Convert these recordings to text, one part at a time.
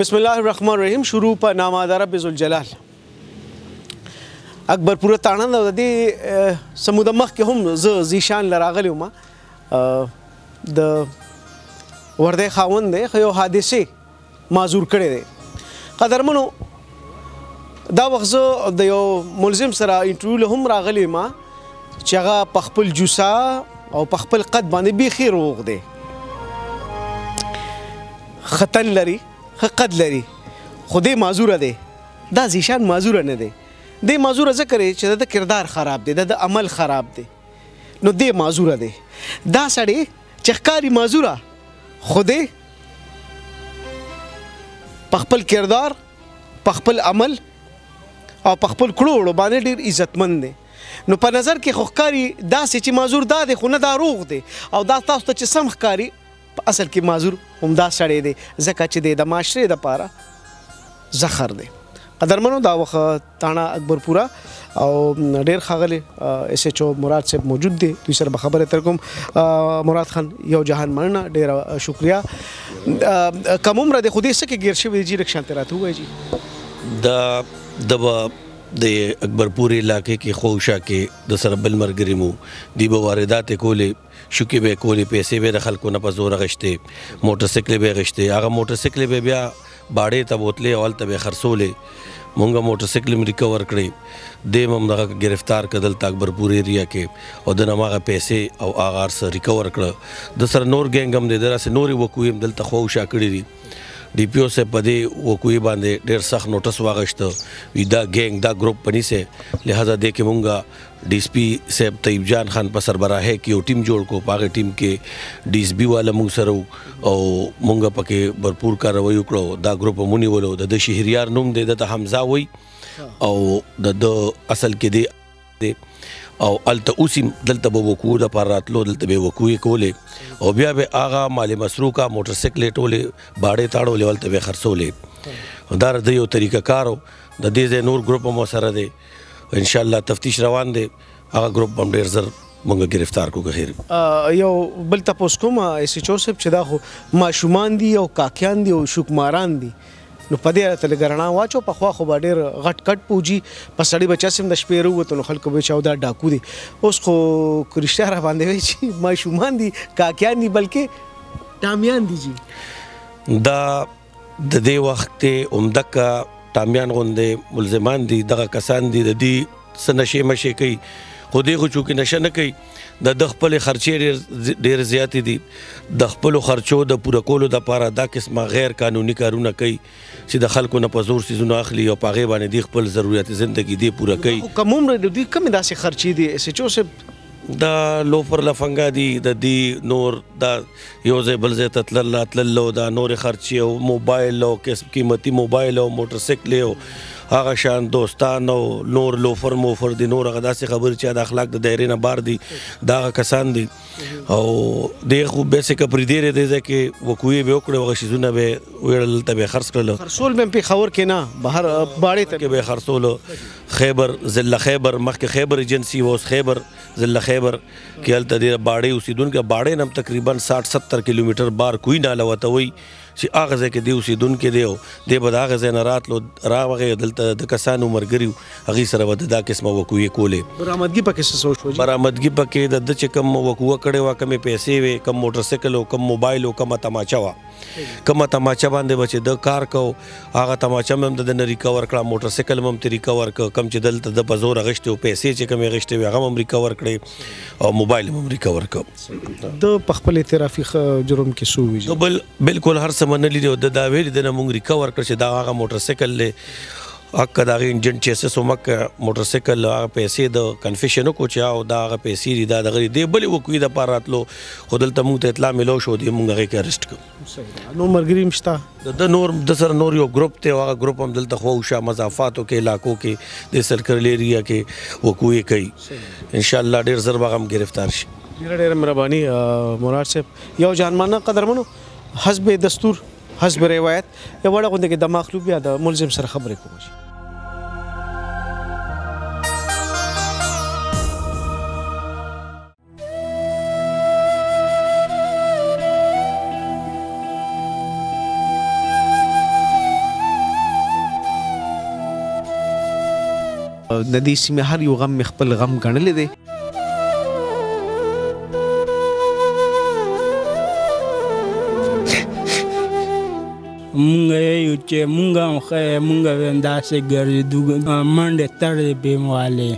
बिस्मिल्लाहिर्रहमानिर्रहीम। शुरू पर नामादा रब ज़ुलजलाल। अकबरपुर ताणा د دې سمود مخکې هم زه ذیشان لراغلی وم د وردی خاوند دی، خو یو حادثې معذور کړی دی. قدرمنو دا وخت زه د یو ملزم سره انټرویو له هم راغلی وم چې هغه په خپل جوسه او په خپل قد باندې بیخي روغ دی، ختن لري، قد لري، خو دې معذوره دی. دا ذیشان معذوره نه دی، دې معذوره ځکه دی چې د کردار خراب دی، د عمل خراب دی، نو دې معذوره دی. دا سړی چې ښکاري معذوره، خو دې په خپل کردار، په خپل عمل او په خپل کړو باندې ډېر عزتمند دی. نو په نظر کې خو ښکاري داسې چې معذور دا دی، خو نه دا روغ دی. او دا تاسو ته چې سم ښکاري، په اصل کې معذور همدا سړی دی، ځکه چې د معاشرې دپاره زخر دی. قدرمنو دا وخت تاڼه اکبرپوره او ډېر ښاغلی ایس ایچ او مراد صاحب موجود دی، دوی سره به خبرې تر کوم. مراد خان یو جهان مننه، ډېره شکریه. کم عمره دی، خو دې څه کې ګیر شوی دی جي؟ لږ شانتې راته ووایي جي. د اکبرپور علاقې کې خوشا کې د سره بل ملګري مو دی به واردات کولې، شوکې به کولې، پیسې به د خلکو نه په زور غشتې، موټرسایکلې به غشتې. هغه موټرسایکلې به بیا باړې ته بوتلې او هلته به خرڅولې. مونږ موټرسایکل هم ریکور کړې، دی هم دغه گرفتار کړه دلته اکبرپور ایریا کې، او د نه هم هغه پیسې او هغه هر څه ریکور کړه. د سره نور ګینګ هم دی، داسې نورې وقوعې هم دلته خوشا کړي دي. ډي پی او صاحب په دې وقوعې باندې ډېر سخت نوټس واغشته، وي دا ګینګ دا ګروپ پنی سه، لہذا دې کې مونږه ډي اس پي صاحب طیب جان خان په سربراهۍ کې یو ټیم جوړ کو. په هغې ټیم کې ډي اس بي والا مونږ سره او مونږ پکې بھرپور کاروی وکړو. دا ګروپ هم ونیولو. د شهریار نوم دی، دته حمزه وی، او د اصل کې دی او الته اوسم دلته به وقوع د پر راتلو، دلته به وقوع کولې، او بیا به هغه مال مسروقه موټرسایکل ټولې باړې تاړولې، ولته به خرڅولې. دا د یو طریقه کارو. د دې نور ګروپ هم سره دی، ان شاء الله تفتیش روان دی. هغه ګروپ هم ډېر زر مونږ گرفتار کو. خیر یو بل تپوس کوم ایس ایچ او صاحب چې دا خو ماشومان دي او کاکیان دي او شوکماران دي، نو په دې راته لږ رڼا واچو. پخوا خو به ډېر غټ کټ پوجي په سړي بچا سم د شپې راووتو، نو خلکو به چې دا ډاکو دي. اوس خو رښتیا را باندې وایي چې ماشومان دي، کاکیان دي، بلکې ټامیان دي جي. دا د دې وخت عمدکه ټامیان غوندې ملزمان دي، دغه کسان دي، د دې څه نشې مشې کوي، خو دې خو چونکې نشه نه کوي، د خپلې خرچې ډېر زیاتې دي. د خپلو خرچو د پوره کولو دپاره دا قسمه غیر قانوني کارونه کوي چې د خلکو نه په زور څیزونه اخلي او په هغې باندې دوی خپل ضرورت زندګي دې پوره کوي. کوم عمره دوی کومې داسې خرچې دي ایس ایچ او صاحب؟ دا لوفر لفنګا دي، د دې نور دا یو ځای بل ځای ته تللو، دا نورې خرچې او موبایل او قیمتي موبایل او موټرسایکل او هغه شان دوستان او نور لوفر موفر دي، نور هغه داسې خبرې چې د اخلاق د دایرې نه بار دي، دا هغه کسان دي. او دې خو بیسیکه پرې ډېرې دی ځای کې وقوعې به وکړې، هغه شیزونه به ویړل، ته به خرڅ کړل. خرڅول به هم پېښور کې نه، بهر باړې ته به خرڅولو. خیبر ضلع خیبر، مخکې خیبر ایجنسي و، اوس خیبر ضلع خیبر کې هلته ډېر باړې اوسېدونکي، باړې نه هم تقریبا 60-70 کیلومیټر بار کوی ناله ورته وایي چې هغه ځای کې دی اوسېدونکی دی، او دی به د هغه ځای نه راتلو راغی، دلته د کسانو ملګري وو، هغې سره به دا قسمه وقوعې کولې. برآمدګي پکې څه شوه؟ برآمدګي پکې د ده چې کوم وقوعه کړې وه، کمې پیسې وې، کم موټرسایکل او کم موبایل او کمه تماچه وه. کومه تماچه باندې به چې د کار کو، هغه تماچه هم د نه ریکور کړه، موټرسایکل هم ترې ریکور کړه، کم چې دلته د په زور اغشتې او پیسې چې کمې اغشتې وې هغه هم ریکور کړې، او موبایل هم ریکور کړه. د په خپل اعترافي جرم کې څه وویل؟ بالکل هر څه منلي دي، او د دا ویلي دی نه مونږ ریکور کړه چې دا هغه موټرسایکل دی اکه د هغې انجن چیسس هم اکه موټرسایکل هغه پیسې د کنفیشن وکړو چې او دا هغه پیسې دي دا دغه دی بلې وکوي دپاره راتلو خو دلته موږ ته اطلاع میلو شو دی موږ هغې کې ارسټ کړو نو ملګري هم شته د نور د سره نور یو ګروپ دی هغه ګروپ هم دلته خواوشا مضافاتو کې علاقو کې د سرکل ایریا کې وکوي کوي انشاءالله ډېر زر به هم گرفتار شي ډېره مهرباني مراد صاحب یو جانمانه قدرمنو حسب دستور حسب روایت یو وړه غونډه کې د مخلوب یا د ملزم سره خبرې کوم شي د دې سیمې هر یو غم خپل غم ګڼلی دی مونږ یو چې مونږ هم ښه مونږ هم داسې ګرځېدو منډې تړې بېموالې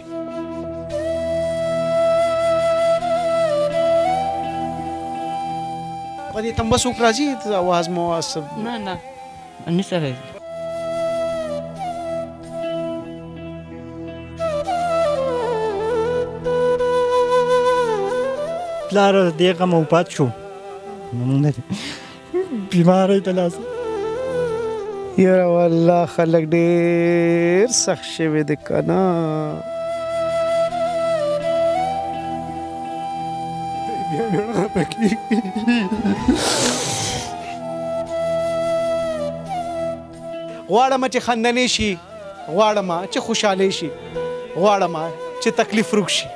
په دې تم بس څوک راځي اواز مو نه نشه راځي پلار دې غم وفات شو بیماری ته لاس یاره والله خلک ډېر سخت شوي دي که نه غواړم چې خندنې شي غواړم چې خوشحالۍ شي غواړم چې تکلیف روک شي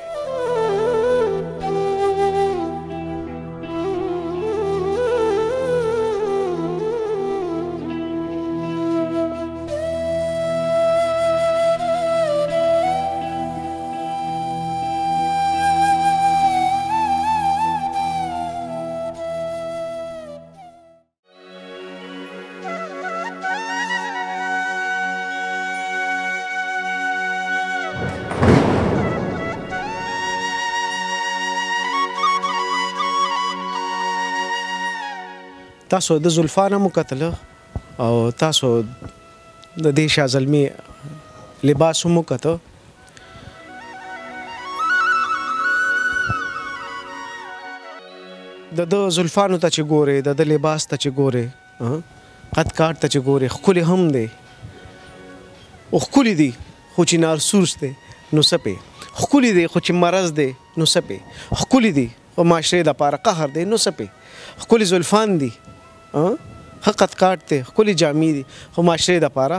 تاسو د زلفان هم وکتله او تاسو د دې شاه زلمي لباس هم وکته د زلفانو ته چې ګورې د لباس ته چې ګورې قد کاټ ته چې ګورې ښکلي هم دی او ښکلي دي خو چې نارسوس دی نو څه پې ښکلي دی خو چې مرض دی نو څه پې ښکلي دي خو معاشرې دپاره قهر دی نو څه پې ښکلي زلفان دي ښه قد کاټ دی ښکلي جامې دي خو معاشرې دپاره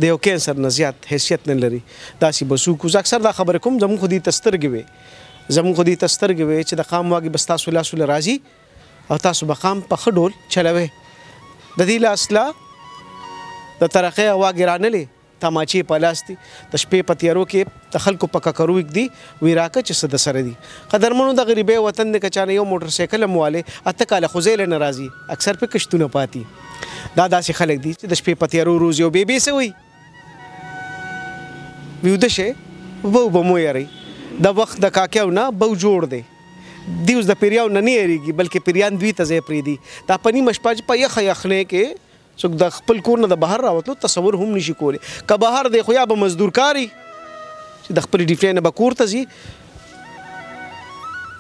د یو کینسر نه زیات حیثیت نه لري داسې به څوک زه اکثر دا خبرې کوم زموږ خو دې ته سترګې وې چې د قام واګې بس تاسو لاسو له راځي او تاسو به قام په ښه ډول چلوئ د دې له اصله د ترقۍ واګې رانلې تماچې په لاس دي د شپې په تیارو کې د خلکو په ککرو ږدي وی راکه چې څه د سره دي قدرمنو د غریبۍ وطن دی که چا نه یو موټر سایکل هم والې اته کاله خو ځای له نه راځي اکثر پې کشتونه پاتې دا داسې خلک دي چې د شپې په تیارو روزي او بې څه وایي ویده شئ بو به مو یارئ د وخت د کاکیو نه بو جوړ دی دی اوس د پیریاو نه یېرېږي بلکې پیریان دوی ته ځای پرېږدي دا په نیمه شپه په یخه یخنۍ کې څوک د خپل کور نه د بهر راوتلو تصور هم نشي کولی که بهر دی خو یا به مزدور کاري چې د خپلې ډیوټۍ نه به کور ته ځي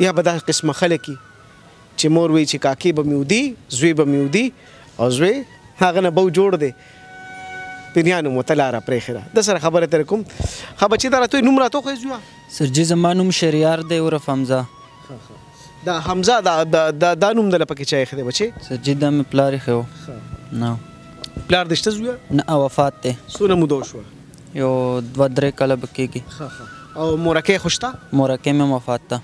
یا به دا قسمه خلک چې مور وایي چې کاکې به مې ودي زوی به مې ودي او زوی هغه نه بو جوړ دی پیریانو مو ته لاره پرېښې ده د سره خبره ترې کوم ښه بچې دا راته نوم راته وښیه زویه سرجي زما نوم شهریار دی عرف حمزه دا حمزه دا نوم دله پکې چا ایښی دی بچې سرجي دا مې پلار ایښی و نه پلار دې شته زویه نه وفات دی څونه موده وشوه یو 2-3 کاله به کېږي او مورکۍ خو شته مورکۍ مې وفات ده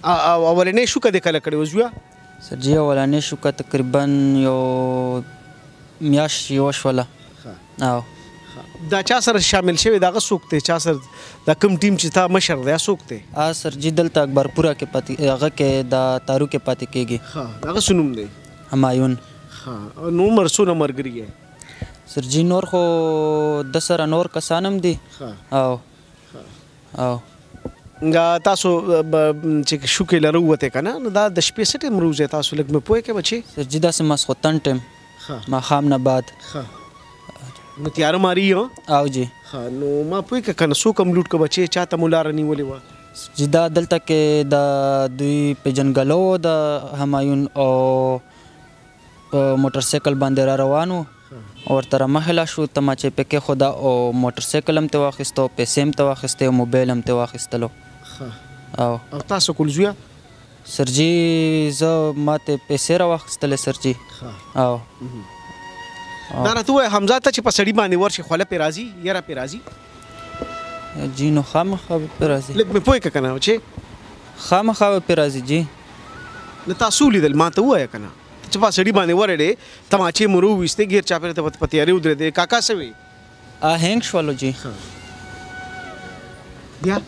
او اولنۍ شوکه دې کله کړې وه زویه سرجي اولنۍ شوکه تقریبا یو میاشت یوه شوله او دا چا سره شامل شوی دا هغه څوک دی چا سره دا کوم ټیم چې تا مشر دی څوک دی سرجي دلته اکبرپوره کې پاتې هغه کې د تارو کې پاتې کېږي هغه څه نوم دی همایون نو عمر څونه ملګري یې سرجي نور خو د سره نور کسان هم دي او تاسو چې شوکې لرو وته کنه نو دا د شپې سټه مروزه تاسو لګ مې پوهه کې بچي سر جی داسې ماسخوتن ټیم ماښام نه بعد نو تیار ماری هو او جی نو ما پوهه کې کنه سو کم لوټ کو بچي چاته مولار نیولې و جی دا دلته کې د دوی پیژنګلو د همایون او موټر سایکل باندې را روانو ورته مهلا شو تماچې پکې خدا او موټر سایکل هم ته واخیستو پیسې هم ته واخیستې او موبایل هم ته واخیستلو او تاسو کول زویا سر جی زه ماته پیسې را واخیستلې سر جی او دا راته حمزه ته چې په سړی باندې ورشي خوله پی راځي یاره پی راځي جی نو خامخا پی راځي لږ مې پوهه کې کنه چې خامخا پی راځي جی نو تاسو لیدل ما ته وایه کنه چې په سړی باندې ورېډې تماچې مرو وسته غیر چا پرته په تیارې ودرې کاکا سوي هنګ شولو جی بیا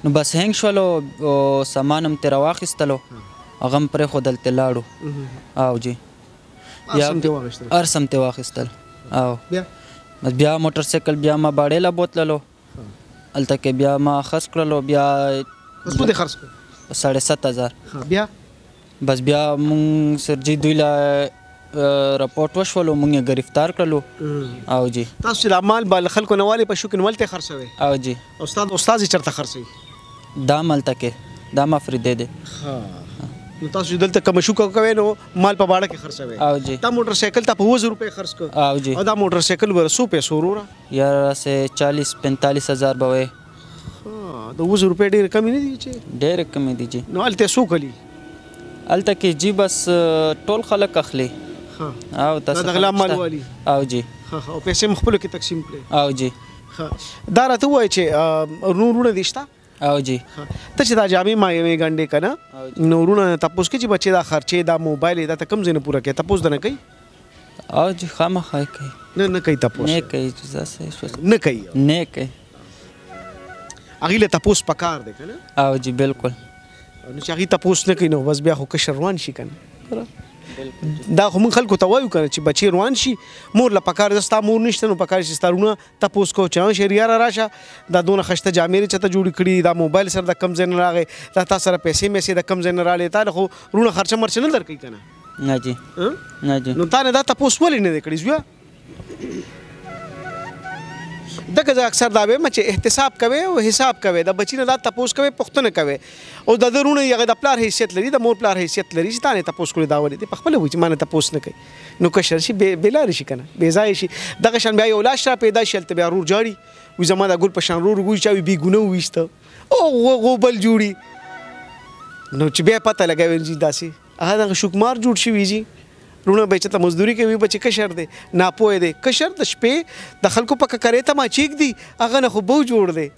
نو بس هنګ شولو سامان هم تیر واخیستلو هغه هم پرې خودل تلاړو او جی ارسم ته واخیستل او بیا موټر سایکل بیا ما باړې لا بوتللو الته کې بیا ما خرڅ کړلو بیا بس په دې خرڅ 7,500 بیا بس بیا مونږ سر جی دوی لا رپورټ وشولو مونږ یې گرفتار کړلو او جی تاسو د مال بل خلکو نواله په شو کې نولته خرڅوي او جی استاد چرته خرڅوي دا ملته کې دا مفرده ده نو تاسو دلته کوم شو کوي نو مال په باړه کې خرڅوي او جی دا موټر سایکل ته په 2,000 روپے خرڅ کړ او جی او دا موټر سایکل ورسو پیسو ورا یار سے 40-45 هزار به د 2,000 روپے ډیر کم نه دي چې ډیر کم دي جی نو الته سو کلی الته کې جی بس ټول خلک اخلي او تاسو دا غلا مال والی او جی او پیسې مخبل کې تقسیم کړي او جی دا راته وای چې نورونه دشتا او جی ته چې دا جامې ما یې غنډې کنه نورونه تاسو کې چې بچي دا خرچې دا موبایل دا ته کم زینه پورا کې تاسو نه کوي او جی خامخا کوي نه کوي تاسو نه کوي ځکه نه کوي نه کوي اغه له تاسو پکار دی کنه او جی بالکل نو چې هغه تاسو نه کوي نو بس بیا خو کشر روان شي کنه دا خو من خلکو ته وایو کنه چې بچي روان شي مور له پکار زستا مور نشته نو پکار شي ستارونه تاسو کو چا شریعه راشه دا دونه خشته جامې چته جوړ کړي دا موبایل سره د کم زین راغی دا تاسو سره پیسې مې د کم زین راړې تا خو رونه خرچه مرچ نه درکې کنه نه جی نه جی نو تا نه دا تاسو ولې نه کړی زویا دغه اکثر دا به چې احتساب کوي او حساب کوي دا بچی نه دا تاسو کوي پښتنه کوي او د درونه یغه د پلار حیثیت لري د مور پلار حیثیت لري چې تانه تاسو کولی دا ولې په خپل وي چې مانه تاسو نه کوي نو کشر شي بلار شي کنه بے ځای شي دغه شان بیا یو لاش را پیدا شلته بیا رور جاړي و زما د ګل په شان رور وي چې بي ګونه ويسته او غوبل جوړي نو چې بیا پته لګوي چې داسي هغه شوکمار جوړ شي ویږي رونه به چې ته مزدوري کوي به چې کشر دی ناپوه دی کشر د شپې د خلکو پکه کرے ته ما چیک دی هغه نه خو بو جوړ دی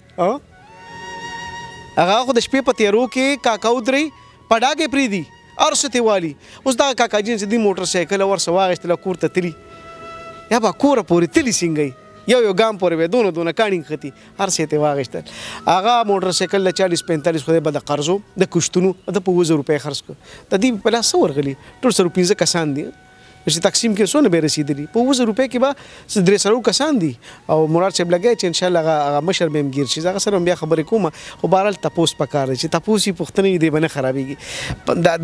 هغه خو د شپې په تیرو کې کاکاو درې پډاګې پری دی ارسته والی اوس دا کاکا جین چې دی موټر سایکل ور سواغشت له کور ته تلی یا با کور پورې تلی سنگي یو ګام پورې به دونه کانینګ ختی هر څه ته واغشت هغه موټر سایکل له 40-45 خو به د قرضو د کشتونو د 2,000 روپے خرڅ کړ د دې په لاس ورغلی ټول 115 کسان دي چې تقسیم کې سونه به رسیدلی په 2,000 روپے کې به 300 کسان دي او مراد صاحب لګی چې ان شاء الله هغه مشر به مګیر شي هغه سره بیا خبرې کوم خو بهرال تاسو پکاره چې تاسو پښتنې دی بنه خرابېږي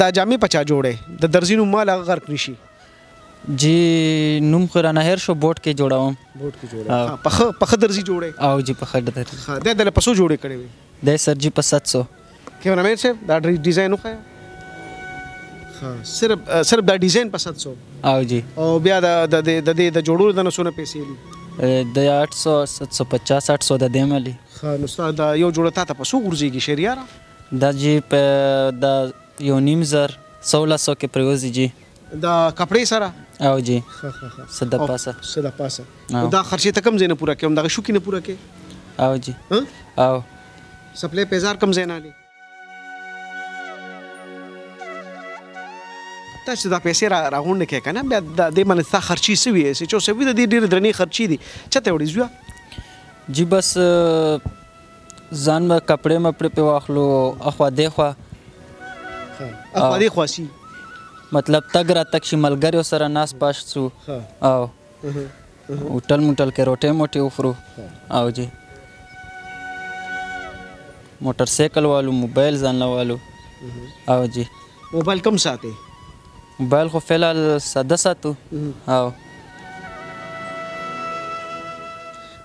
دا جامې پچا جوړه د درزینو مال هغه غرق نشي جی نوم قرانه هر شو بوت کې جوړاوم بوت کې جوړه پخ درزي جوړه او جی پخ درزي ها د پسو جوړه کړې وي د سر جی په 700 کیمرامین صاحب دا ډیزاین وخایا ها صرف دا ډیزاین په 700 او جی او بیا د جوړولو د نسونه پیسې د 800 750 800 د دیملی ها نو استاد یو جوړه تا ته پسو ورځيږي شریعه دا جی په د یو نیم زر 1600 کې پریوزي جی دا کپڑے سره او جی صدا پاسه دا خرچه ته کم زینه پورا کوم دا شو کې نه پورا کې او جی او سپلای پیزار کم زینه علي تاسو دا پیسې راغونډه کې کنه بیا د دې باندې تا خرچي سوي چې څه وي د دې ډېر درنې خرچي دي چته وړي زویا جی بس ځان ما کپڑے مپړې په واخلو اخوا دیخوا خواسي مطلب تګ را تک شي ملګریو سره ناس پاش سو او هوټل موټل کې روټه موټي وخرو او جی موټر سایکل والو موبایل ځان له والو او جی موبایل کم ساتي موبایل خو فلحال ساده ساتو او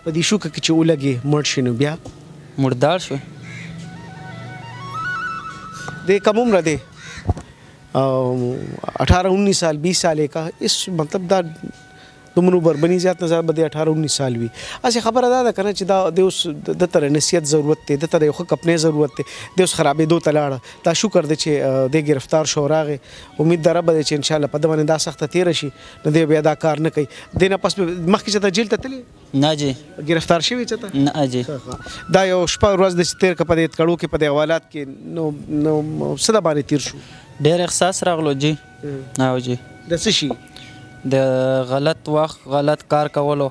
په دې شوکه کې چې ولګي مړ شي نو بیا مردار شو دې کم عمر دی 18-19 سال 20 سال کا اس مطلب دا دومره بربني زیات نظر به 18-19 سال وي اسی خبره ده کنه چې دا د اوس د تر نصیحت ضرورت ته د تر یو خپنه ضرورت ته د اوس خرابې دوه تلاړه دا شکر دی چې د گرفتار شو راغې امید دره به چې ان شاء الله په دونه دا سخت تیر شي نو دی بیا دا کار نه کوي دینه پس مخکې چې د جیل ته تللی نه جی گرفتار شوی چې ته نه جی دا یو شپه ورځ د تیر په دې کړو کې په دې حوالات کې نو صدا باندې تیر شو ډېر احساس راغلو جی او جی د څه شي د غلط وخت غلط کار کولو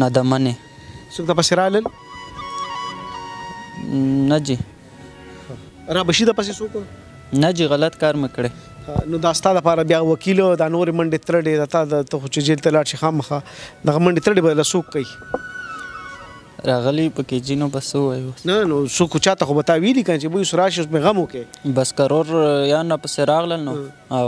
نه د منې څوک د پسې رالل نه جی را بشي د پسې څوک نه جی غلط کار مې کړی نو دا ستا لپاره بیا وکیل دا نور منډې ترډې دا ته خو چې جیل ته لاړ شي خامخا دغه منډې ترډې به له څوک کوي راغلی پکې جینو بس ووایو نه نو څوک چاته خو به تا ویلي که چې بوی اوس راشي اوس مې غم وکړې بس کرور یا نه پسې راغلل نو او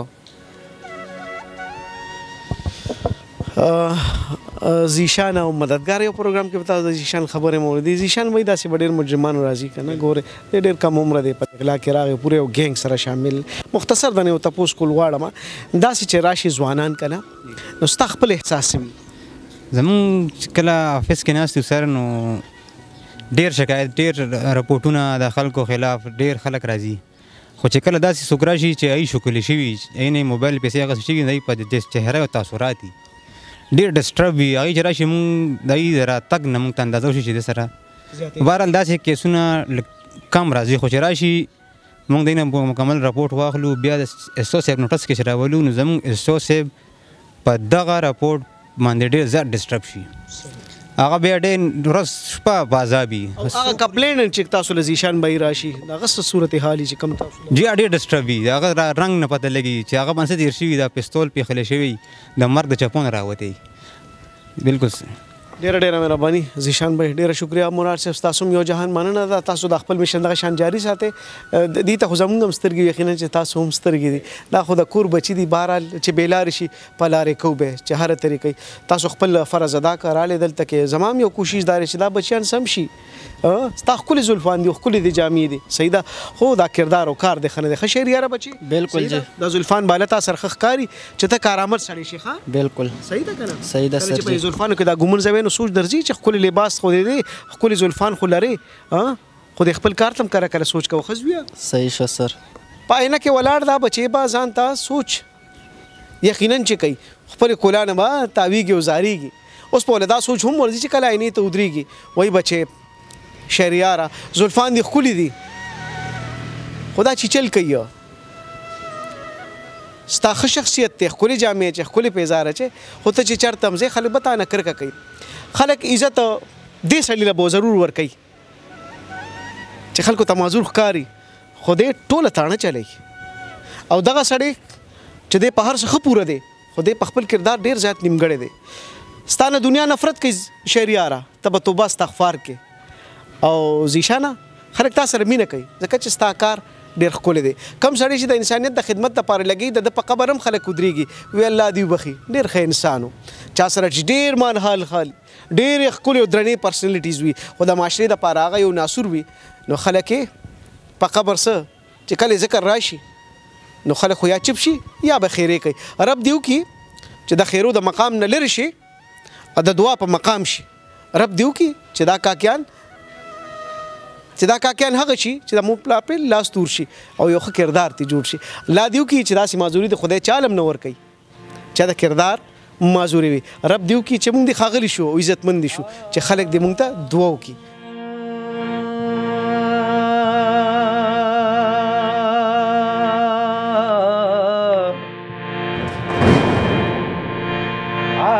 زیشان او مددگار یو پروګرام کې بتا د زیشان خبره مو دي زیشان وای داسې ډېر مجرمان راځي کنه ګوره ډېر کم عمر دی په اغلا کې راغی پوره یو ګینګ سره شامل مختصر د نه تاسو کول غواړم داسې چې راشي ځوانان کنه نو استخپل احساس می زمون کله افس کې ناس سره نو ډېر شکایت ډېر رپورټونه د خلکو خلاف ډېر خلک راځي خو چې کله داسې څوک راشي چې ای شکل شوي عین موبایل پیسې هغه شي نه په د چهره او تاثیرات ډېر ډسټرب وي هغه چې راشي مونږ دای راتګ نه مونږ ته اندازه وشي چې د سره بهرحال داسې کیسونه کم راځي خو چې راشي مونږ دینه مکمل راپورټ واخلو بیا د اسو صاحب نوټس کې راولو نو زموږ اسو صاحب په دغه راپورټ باندې ډېر زیات ډسټرب شي هغه بیا ډېر ورځ شپه بازابي هغه کمپلین چې تاسو له زیشان به راشي دغه صورت حالي چې کم تاسو جی ډېر ډسټرب وي هغه رنګ نه پته لګي چې هغه باندې تیر شوي دا پستول پیښلی شوی د مرګ د چپون راوتی بالکل ډېره مهرباني زیشان بھائی ډېره شکریا مراد صاحب تاسو یو جهان مننه ده تاسو د خپل مشن دغه شان جاری ساتي دې ته خو زموږ هم سترګې یقینا چې تاسو هم سترګې دي دا خو د کور بچي دي بهرحال چې بېلارې شي په لارې کو به چې هره طریقې تاسو خپل فرض ادا کړالی دلته کې زمام یو کوشش دار چې دا بچیان سم شي ستا ښکلې زلفان دي ښکلې دي جامې دي صحیح ده خو دا کردار او کار دی ښه نه دی ښه شعر یاره بچي بالکل جی دا زلفان بالا تا سرخ ښکاري چې ته کارآمد سړی شي ښه بالکل صحیح ده که نه صحیح ده کله چې سر په جی زلفانو کې دا ګومن زوی نو سوچ درځي چې ښکلې لباس خو دې دی ښکلې زلفان خو لرې خو د خپل کار تم کله کله سوچ کوه ښه زویه صحیح شو سر په عینه کې ولاړ دا بچی به ځان ته سوچ یقینا چې کوي خپل کولانه به تاویږي او زاریږي اوس په ولدا سوچ هم ورځي چې کله عینې ته ودرېږي وای بچی شهریاره زلفان دي ښکلي دي خدا چې چل کوي ستا ښه شخصیت دی ښکلې جامې چې ښکلې پیزاره چې خو ته چې چېرته هم ځې خلک به تا نه کرکه کوي خلک عزت دې سړي له به ضرور ورکوي چې خلکو ته معذور ښکاري خو دې ټوله تاڼه چلی او دغه سړی چې دې په هر څه ښه پوره دی خو دې په خپل کردار ډېر زیات نیمګړی دی ستا نه دنیا نفرت کوي شهریاره ته به توبه استغفار کې او زیشانه خلک تا سره مینه کوي ځکه چې ستا کار ډېر ښکلی دی کم سړی چې د انسانیت د خدمت دپاره لګي د په قبر هم خلک ودرېږي وی الله دې وبخي ډېر ښه انسان و چا سره چې ډېر مانحال خال ډېرې ښکلې او درنې پرسنالټیز وي خو د معاشرې دپاره هغه یو ناسور وي نو خلک یې په قبر څه چې کله ذکر راشي نو خلک خو یا چپ شي یا به خیرې کوي رب دې وکړي چې د خیرو د مقام نه لرې شي او د دعا په مقام شي رب دې وکړي چې دا کاکیان هغه شي چې د مو پلا په لاس تور شي او یو ښه کردار ته جوړ شي لا دې وکړي چې داسې معذوري د خدای چالم نه ورکوي چې د کردار معذوري وي رب دې وکړي چې موږ دې ښاغلي شو او عزتمند شو چې خلک دې موږ ته دعا وکړي ah